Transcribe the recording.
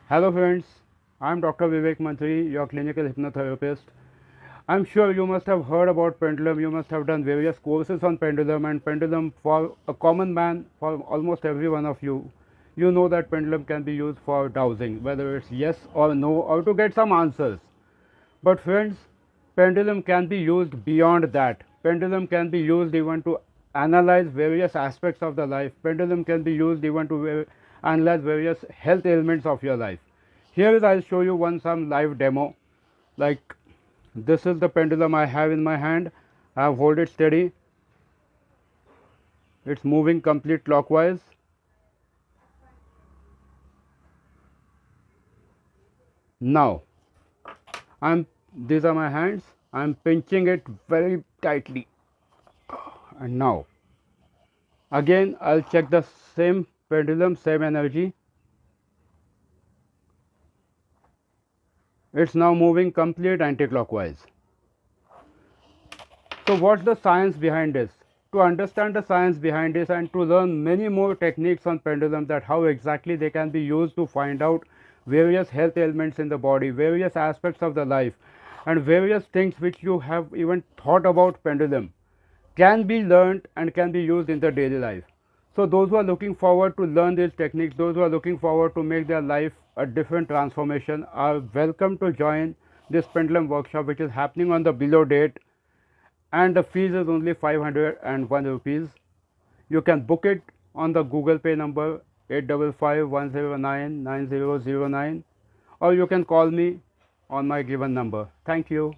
Hello friends, I'm Dr. Vivek Mantri, your clinical hypnotherapist. I'm sure you must have heard about Pendulum, you must have done various courses on Pendulum, and Pendulum, for a common man, for almost every one of you, you know that Pendulum can be used for dowsing, whether it's yes or no, or to get some answers. But friends, Pendulum can be used beyond that. Pendulum can be used even to analyze various aspects of the life. Pendulum can be used even to analyze various health ailments of your life. Here is I'll show you one some live demo. Like this is the pendulum I have in my hand. I have hold it steady. It's moving complete clockwise. Now these are my hands. I'm pinching it very tightly. And now again I'll check the same pendulum, same energy. It's now moving complete anti-clockwise. So what's the science behind this? To understand the science behind this and to learn many more techniques on pendulum, that how exactly they can be used to find out various health ailments in the body, various aspects of the life, and various things which you have even thought about pendulum can be learned and can be used in the daily life. So those who are looking forward to learn these techniques, those who are looking forward to make their life a different transformation, are welcome to join this pendulum workshop, which is happening on the below date, and the fees is only 501 rupees. You can book it on the Google Pay number 8551099009, or you can call me on my given number. Thank you.